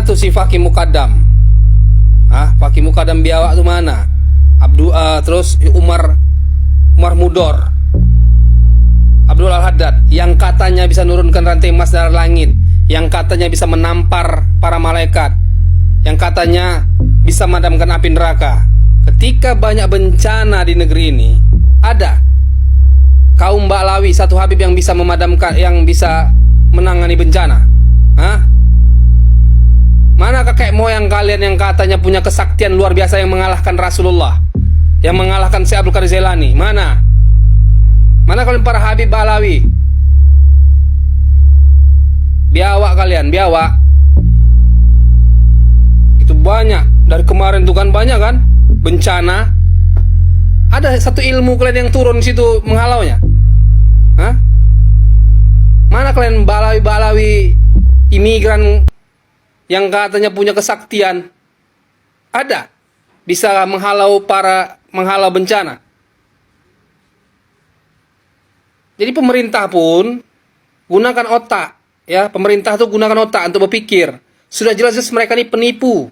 tuh si Fakih Mukaddam? Fakih Mukaddam biawak tuh mana? Terus Umar Mudor, Abdul Al-Haddad yang katanya bisa nurunkan rantai emas dari langit, yang katanya bisa menampar para malaikat, yang katanya bisa memadamkan api neraka. Ketika banyak bencana di negeri ini, ada kaum Ba'lawi, satu Habib yang bisa memadamkan, yang bisa menangani bencana. Mana kakek moyang kalian yang katanya punya kesaktian luar biasa yang mengalahkan Rasulullah, yang mengalahkan Syekh Abdul Qadir Jailani? Mana? Mana kalian para Habib Ba'lawi? Biawak kalian, biawak. Itu banyak. Dari kemarin tuh kan banyak kan bencana. Ada satu ilmu kalian yang turun di situ menghalaunya? Mana kalian Ba'lawi imigran yang katanya punya kesaktian? Ada bisa menghalau bencana. Jadi pemerintah pun gunakan otak, ya. Pemerintah tuh gunakan otak untuk berpikir. Sudah jelas-jelas mereka ini penipu.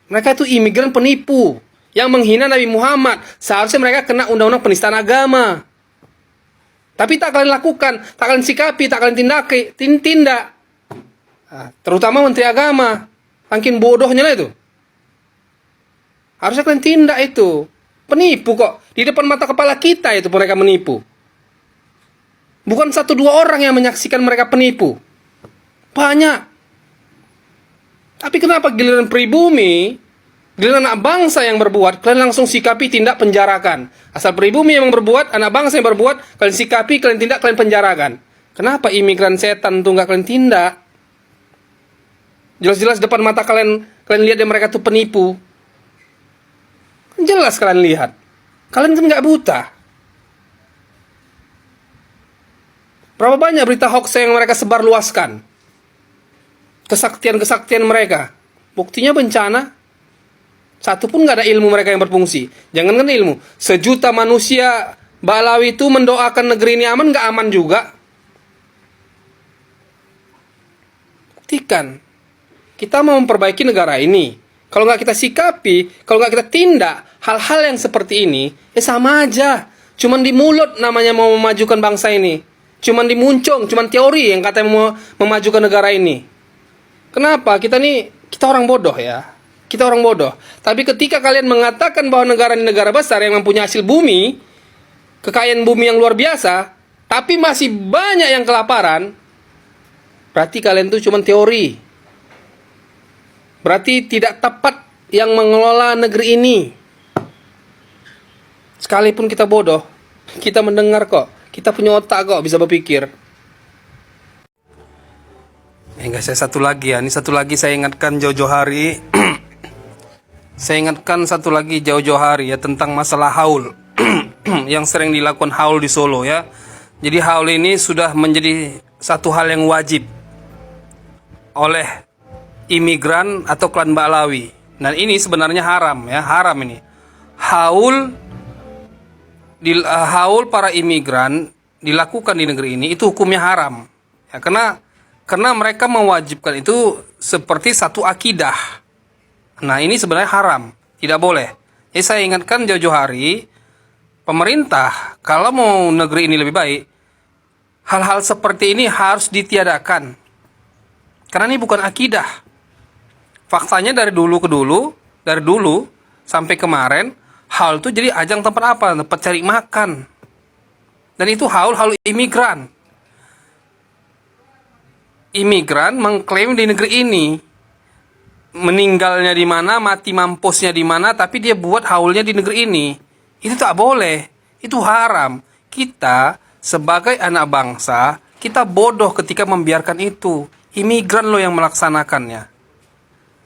Mereka itu imigran penipu yang menghina Nabi Muhammad. Seharusnya mereka kena undang-undang penistaan agama. Tapi tak kalian lakukan, tak kalian sikapi, tak kalian tindak. Terutama Menteri Agama, makin bodohnya lah itu. Harusnya kalian tindak itu. Penipu kok. Di depan mata kepala kita itu mereka menipu. Bukan 1-2 orang yang menyaksikan mereka penipu. Banyak. Tapi kenapa giliran pribumi, giliran anak bangsa yang berbuat, kalian langsung sikapi, tindak, penjarakan. Asal pribumi yang berbuat, anak bangsa yang berbuat, kalian sikapi, kalian tindak, kalian penjarakan. Kenapa imigran setan tuh nggak kalian tindak? Jelas-jelas depan mata kalian lihat yang mereka tuh penipu. Jelas kalian lihat. Kalian kan nggak buta. Berapa banyak berita hoax yang mereka sebarluaskan? Kesaktian-kesaktian mereka. Buktinya bencana. Satu pun nggak ada ilmu mereka yang berfungsi. Jangankan ilmu. 1 juta manusia Ba'lawi itu mendoakan negeri ini aman, nggak aman juga. Buktikan. Kita mau memperbaiki negara ini. Kalau nggak kita sikapi, kalau nggak kita tindak hal-hal yang seperti ini, sama aja. Cuman di mulut namanya mau memajukan bangsa ini. Cuman di muncung, cuman teori yang katanya mau memajukan negara ini. Kenapa? Kita orang bodoh ya. Kita orang bodoh. Tapi ketika kalian mengatakan bahwa negara ini negara besar yang mempunyai hasil bumi, kekayaan bumi yang luar biasa, tapi masih banyak yang kelaparan, berarti kalian tuh cuman teori. Berarti tidak tepat yang mengelola negeri ini. Sekalipun kita bodoh, kita mendengar kok. Kita punya otak kok, bisa berpikir. Guys, satu lagi ya. Ini satu lagi saya ingatkan jauh-jauh hari. Saya ingatkan satu lagi jauh-jauh hari ya, tentang masalah haul. Yang sering dilakukan haul di Solo ya. Jadi haul ini sudah menjadi satu hal yang wajib oleh imigran atau klan Ba'lawi. Dan ini sebenarnya haram ya, haram ini. Haul para imigran dilakukan di negeri ini itu hukumnya haram. Ya, karena mereka mewajibkan itu seperti satu akidah. Nah, ini sebenarnya haram, tidak boleh. Jadi saya ingatkan jauh-jauh hari, pemerintah kalau mau negeri ini lebih baik, hal-hal seperti ini harus ditiadakan. Karena ini bukan akidah. Faktanya dari dulu sampai kemarin, haul itu jadi ajang tempat apa? Tempat cari makan. Dan itu haul imigran. Imigran mengklaim di negeri ini. Meninggalnya di mana, mati mampusnya di mana, tapi dia buat haulnya di negeri ini. Itu tak boleh. Itu haram. Kita sebagai anak bangsa, kita bodoh ketika membiarkan itu. Imigran loh yang melaksanakannya.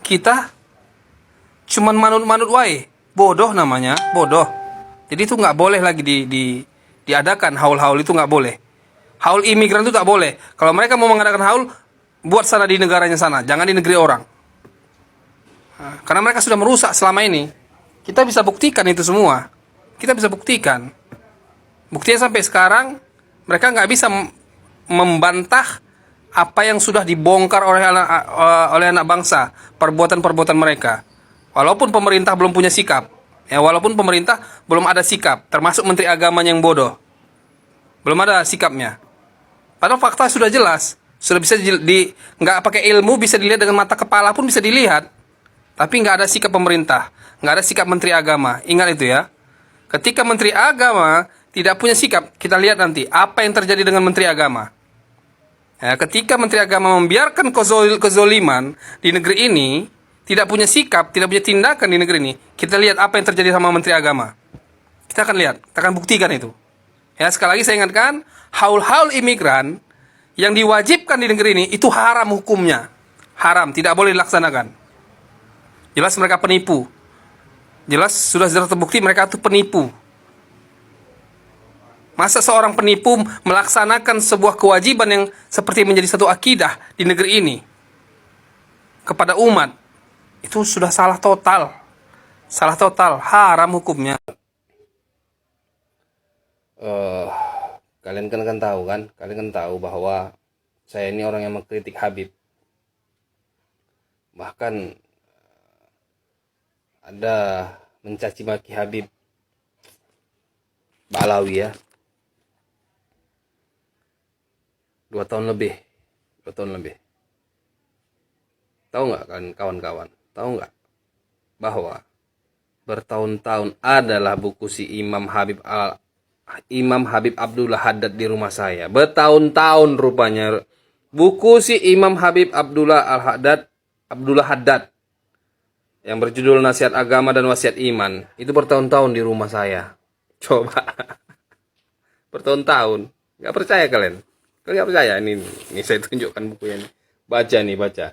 Kita cuman manut-manut wae. Bodoh namanya, bodoh. Jadi itu nggak boleh lagi diadakan haul-haul, itu nggak boleh. Haul imigran itu tak boleh. Kalau mereka mau mengadakan haul, buat sana di negaranya sana, jangan di negeri orang. Karena mereka sudah merusak selama ini. Kita bisa buktikan itu semua. Kita bisa buktikan. Buktinya sampai sekarang mereka nggak bisa membantah apa yang sudah dibongkar oleh anak bangsa, perbuatan-perbuatan mereka. Walaupun pemerintah belum punya sikap, ya walaupun pemerintah belum ada sikap, termasuk Menteri Agama yang bodoh, belum ada sikapnya. Padahal fakta sudah jelas, sudah bisa nggak pakai ilmu, bisa dilihat dengan mata kepala pun bisa dilihat. Tapi nggak ada sikap pemerintah, nggak ada sikap Menteri Agama. Ingat itu ya. Ketika Menteri Agama tidak punya sikap, kita lihat nanti apa yang terjadi dengan Menteri Agama. Ya, ketika Menteri Agama membiarkan kezoliman di negeri ini, tidak punya sikap, tidak punya tindakan di negeri ini, kita lihat apa yang terjadi sama Menteri Agama. Kita akan lihat, kita akan buktikan itu. Ya, sekali lagi saya ingatkan, haul-haul imigran yang diwajibkan di negeri ini itu haram hukumnya. Haram, tidak boleh dilaksanakan. Jelas mereka penipu. Jelas sudah terbukti mereka itu penipu. Masa seorang penipu melaksanakan sebuah kewajiban yang seperti menjadi satu akidah di negeri ini kepada umat, itu sudah salah total. Salah total, haram hukumnya. Kalian kan tahu bahwa saya ini orang yang mengkritik Habib. Bahkan ada mencaci maki Habib Ba'alawi ya. 2 tahun lebih. Tahu nggak kan kawan-kawan? Tahu nggak bahwa bertahun-tahun adalah buku si Imam Habib Abdullah Haddad di rumah saya. Bertahun-tahun rupanya buku si Imam Habib Abdullah Haddad yang berjudul Nasihat Agama dan Wasiat Iman itu bertahun-tahun di rumah saya. Coba bertahun-tahun, nggak percaya kalian? Kalau nggak percaya, ini saya tunjukkan bukunya nih. Baca.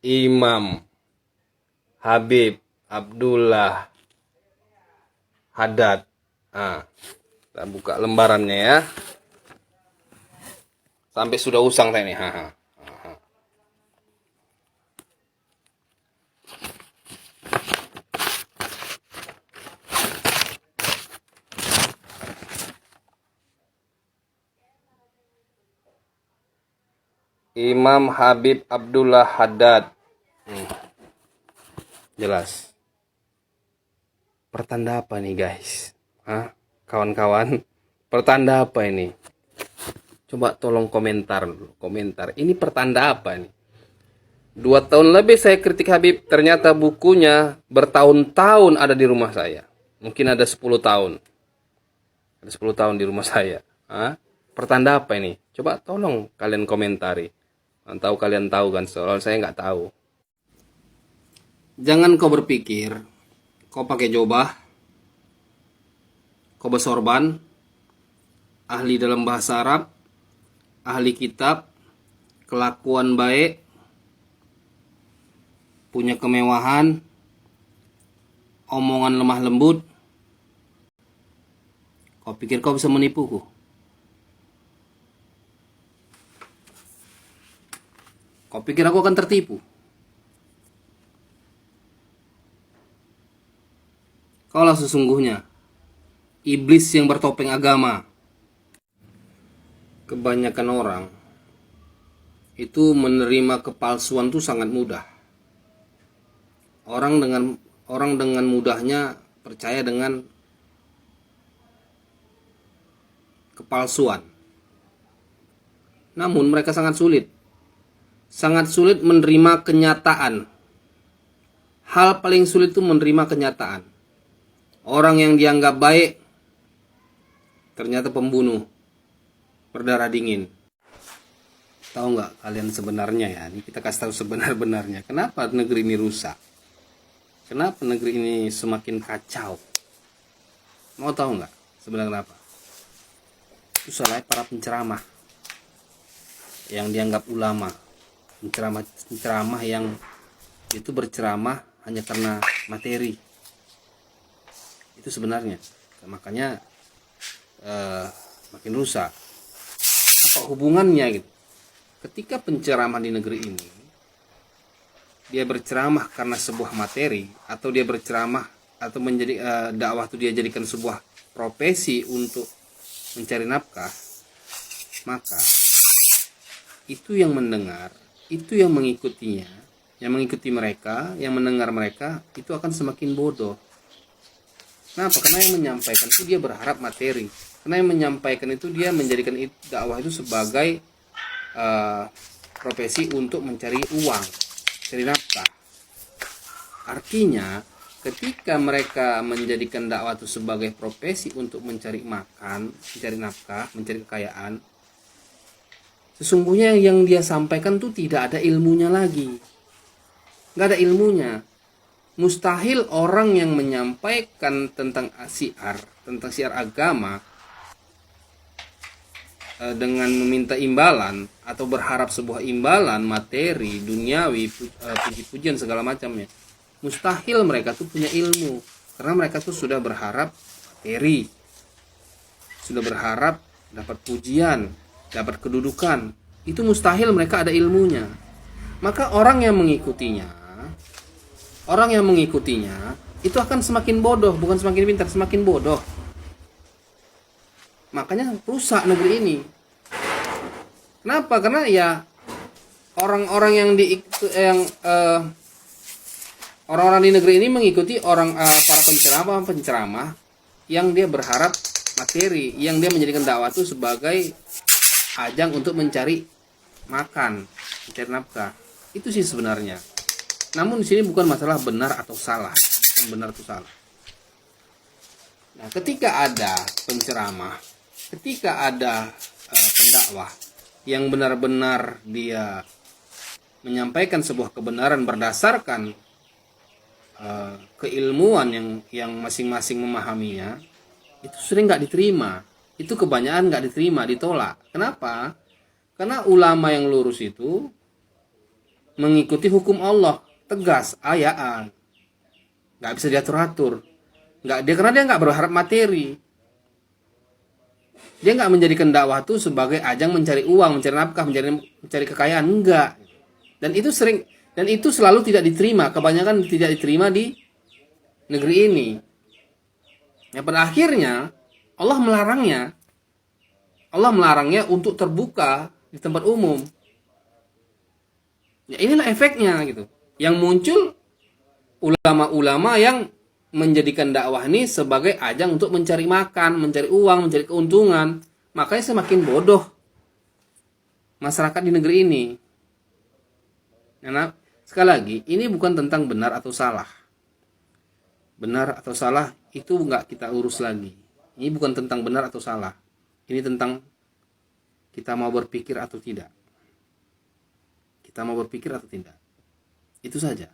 Imam Habib Abdullah Haddad. Kita buka lembarannya ya. Sampai sudah usang saya nih. Imam Habib Abdullah Haddad. Jelas. Pertanda apa nih guys? Kawan-kawan, pertanda apa ini? Coba tolong komentar. Ini pertanda apa nih? 2 tahun lebih saya kritik Habib, ternyata bukunya bertahun-tahun ada di rumah saya. Mungkin ada 10 tahun. Ada 10 tahun di rumah saya. Pertanda apa ini? Coba tolong kalian komentari. Tahu kalian tahu kan, soal saya nggak tahu. Jangan kau berpikir kau pakai jubah, kau bersorban, ahli dalam bahasa Arab, ahli kitab, kelakuan baik, punya kemewahan, omongan lemah lembut. Kau pikir kau bisa menipuku? Kau pikir aku akan tertipu? Kaulah sesungguhnya iblis yang bertopeng agama. Kebanyakan orang itu menerima kepalsuan itu sangat mudah. Orang dengan mudahnya percaya dengan kepalsuan. Namun mereka sangat sulit menerima kenyataan. Hal paling sulit itu menerima kenyataan. Orang yang dianggap baik ternyata pembunuh, berdarah dingin. Tahu nggak kalian sebenarnya ya? Ini kita kasih tahu sebenar-benarnya. Kenapa negeri ini rusak? Kenapa negeri ini semakin kacau? Mau tahu nggak sebenarnya kenapa? Itu salah para penceramah yang dianggap ulama. Penceramah yang itu berceramah hanya karena materi. Itu sebenarnya. Makanya makin rusak. Apa hubungannya gitu? Ketika penceramah di negeri ini dia berceramah karena sebuah materi, atau dia berceramah atau menjadi dakwah itu dia jadikan sebuah profesi untuk mencari nafkah, maka itu yang mendengar, itu yang mengikutinya, yang mengikuti mereka, yang mendengar mereka, itu akan semakin bodoh. Kenapa? Karena yang menyampaikan itu dia berharap materi. Karena yang menyampaikan itu dia menjadikan dakwah itu sebagai profesi untuk mencari uang, cari nafkah. Artinya, ketika mereka menjadikan dakwah itu sebagai profesi untuk mencari makan, mencari nafkah, mencari kekayaan, sesungguhnya yang dia sampaikan tuh tidak ada ilmunya lagi. Nggak ada ilmunya. Mustahil orang yang menyampaikan tentang syiar agama dengan meminta imbalan atau berharap sebuah imbalan materi, duniawi, puji-pujian segala macamnya. Mustahil mereka tuh punya ilmu, karena mereka tuh sudah berharap materi, sudah berharap dapat pujian, dapat kedudukan. Itu mustahil mereka ada ilmunya. Maka orang yang mengikutinya itu akan semakin bodoh, bukan semakin pintar, semakin bodoh. Makanya rusak negeri ini. Kenapa? Karena ya orang-orang yang orang-orang di negeri ini mengikuti para penceramah yang dia berharap materi, yang dia menjadikan dakwah itu sebagai ajang untuk mencari makan, mencari nafkah. Itu sih sebenarnya. Namun di sini bukan masalah benar atau salah, bukan benar atau salah. Nah, ketika ada penceramah, ketika ada pendakwah yang benar-benar dia menyampaikan sebuah kebenaran berdasarkan keilmuan yang masing-masing memahaminya, itu sering nggak diterima. Itu kebanyakan nggak diterima, ditolak. Kenapa? Karena ulama yang lurus itu mengikuti hukum Allah, tegas, ayaan, nggak bisa diatur-atur. Karena dia nggak berharap materi. Dia nggak menjadikan dakwah itu sebagai ajang mencari uang, mencari nafkah, mencari kekayaan, enggak. Dan itu selalu tidak diterima, kebanyakan tidak diterima di negeri ini. Ya, pada akhirnya Allah melarangnya untuk terbuka di tempat umum. Ya, inilah efeknya gitu. Yang muncul ulama-ulama yang menjadikan dakwah ini sebagai ajang untuk mencari makan, mencari uang, mencari keuntungan. Makanya semakin bodoh masyarakat di negeri ini. Nah, sekali lagi, ini bukan tentang benar atau salah. Benar atau salah itu nggak kita urus lagi. Ini bukan tentang benar atau salah. Ini tentang kita mau berpikir atau tidak. Kita mau berpikir atau tidak. Itu saja.